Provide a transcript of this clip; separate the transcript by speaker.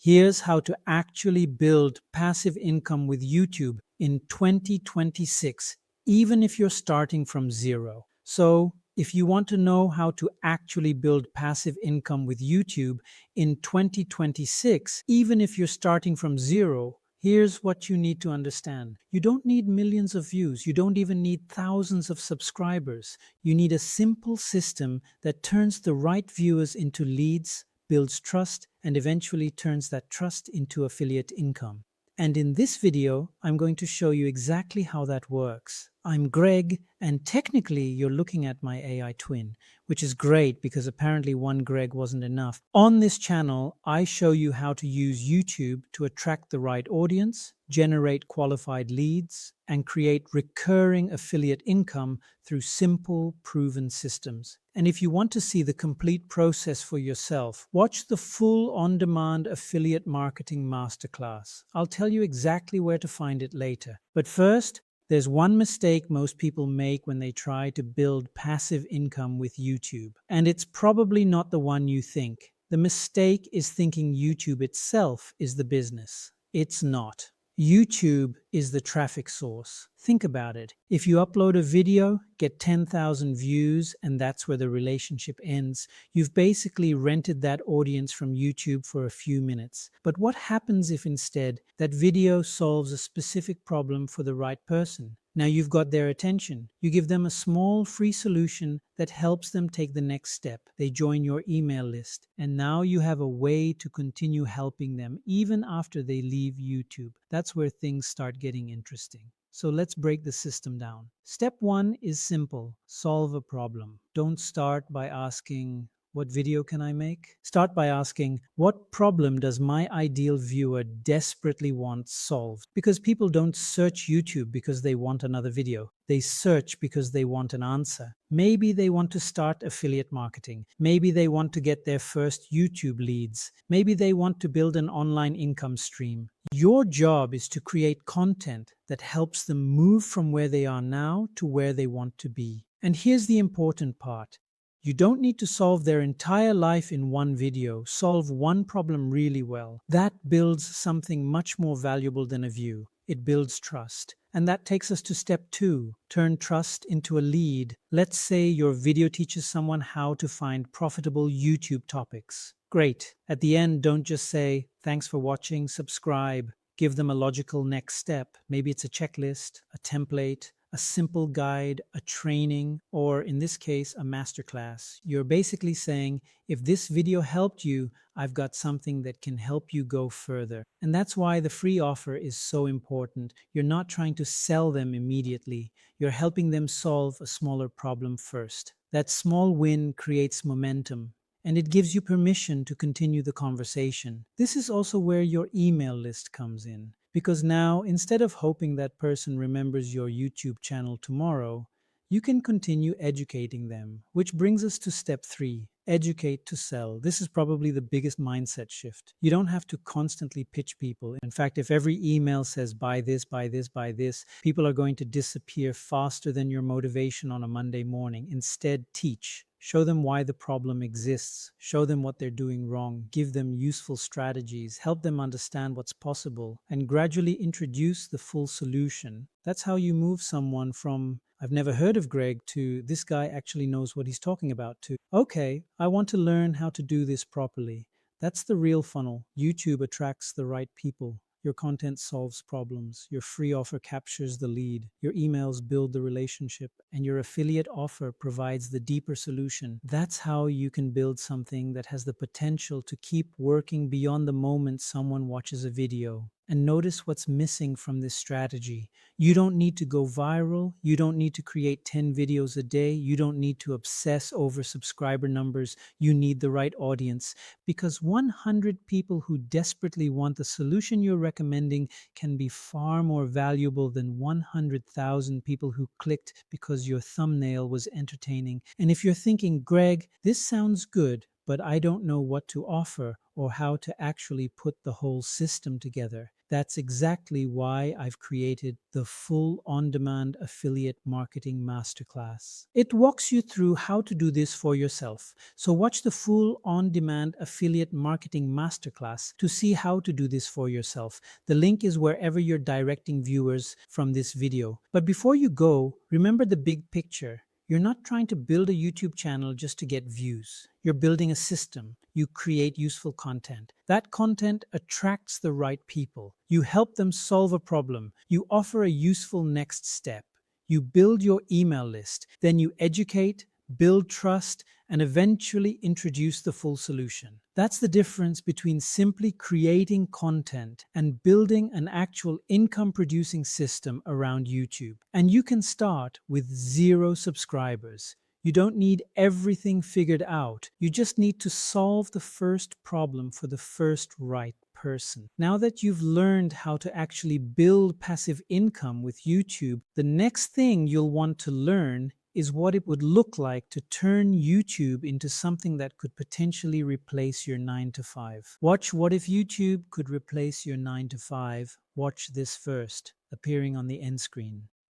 Speaker 1: Here's how to actually build passive income with YouTube in 2026, even if you're starting from zero. So, if you want to know how to actually build passive income with YouTube in 2026, even if you're starting from zero, here's what you need to understand. You don't need millions of views. You don't even need thousands of subscribers. You need a simple system that turns the right viewers into leads, builds trust, and eventually turns that trust into affiliate income. And in this video, I'm going to show you exactly how that works. I'm Greg, and technically you're looking at my AI twin, which is great because apparently one Greg wasn't enough. On this channel, I show you how to use YouTube to attract the right audience, generate qualified leads, and create recurring affiliate income through simple, proven systems. And if you want to see the complete process for yourself, watch the full on-demand affiliate marketing masterclass. I'll tell you exactly where to find it later. But first, there's one mistake most people make when they try to build passive income with YouTube, and it's probably not the one you think. The mistake is thinking YouTube itself is the business. It's not. YouTube is the traffic source. Think about it. If you upload a video, get 10,000 views, and that's where the relationship ends, you've basically rented that audience from YouTube for a few minutes. But what happens if instead that video solves a specific problem for the right person? Now you've got their attention. You give them a small free solution that helps them take the next step. They join your email list, and now you have a way to continue helping them even after they leave YouTube. That's where things start getting interesting. So let's break the system down. Step one is simple. Solve a problem. Don't start by asking, what video can I make? Start by asking, what problem does my ideal viewer desperately want solved? Because people don't search YouTube because they want another video. They search because they want an answer. Maybe they want to start affiliate marketing. Maybe they want to get their first YouTube leads. Maybe they want to build an online income stream. Your job is to create content that helps them move from where they are now to where they want to be. And here's the important part. You don't need to solve their entire life in one video. Solve one problem really well. That builds something much more valuable than a view. It builds trust. And that takes us to step two. Turn trust into a lead. Let's say your video teaches someone how to find profitable YouTube topics. Great. At the end, don't just say, thanks for watching, subscribe. Give them a logical next step. Maybe it's a checklist, a template, a simple guide, a training, or in this case, a masterclass. You're basically saying, if this video helped you, I've got something that can help you go further. And that's why the free offer is so important. You're not trying to sell them immediately. You're helping them solve a smaller problem first. That small win creates momentum, and it gives you permission to continue the conversation. This is also where your email list comes in. Because now, instead of hoping that person remembers your YouTube channel tomorrow, you can continue educating them, which brings us to step three, educate to sell. This is probably the biggest mindset shift. You don't have to constantly pitch people. In fact, if every email says buy this, buy this, buy this, people are going to disappear faster than your motivation on a Monday morning. Instead, teach. Show them why the problem exists. Show them what they're doing wrong. Give them useful strategies. Help them understand what's possible. And gradually introduce the full solution. That's how you move someone from, I've never heard of Greg, to this guy actually knows what he's talking about, to, okay, I want to learn how to do this properly. That's the real funnel. YouTube attracts the right people. Your content solves problems. Your free offer captures the lead. Your emails build the relationship. And your affiliate offer provides the deeper solution. That's how you can build something that has the potential to keep working beyond the moment someone watches a video. And notice what's missing from this strategy. You don't need to go viral. You don't need to create 10 videos a day. You don't need to obsess over subscriber numbers. You need the right audience. Because 100 people who desperately want the solution you're recommending can be far more valuable than 100,000 people who clicked because your thumbnail was entertaining. And if you're thinking, Greg, this sounds good, but I don't know what to offer or how to actually put the whole system together, That's exactly why I've created the full on-demand affiliate marketing masterclass. It walks you through how to do this for yourself. So watch the full on-demand affiliate marketing masterclass to see how to do this for yourself. The link is wherever you're directing viewers from this video. But before you go, remember the big picture. You're not trying to build a YouTube channel just to get views. You're building a system. You create useful content. That content attracts the right people. You help them solve a problem. You offer a useful next step. You build your email list. Then you educate, build trust, and eventually introduce the full solution. That's the difference between simply creating content and building an actual income-producing system around YouTube. And you can start with 0 subscribers. You don't need everything figured out. You just need to solve the first problem for the first right person. Now that you've learned how to actually build passive income with YouTube, the next thing you'll want to learn is what it would look like to turn YouTube into something that could potentially replace your 9 to 5. Watch What If YouTube Could Replace Your 9 to 5. Watch this first, appearing on the end screen.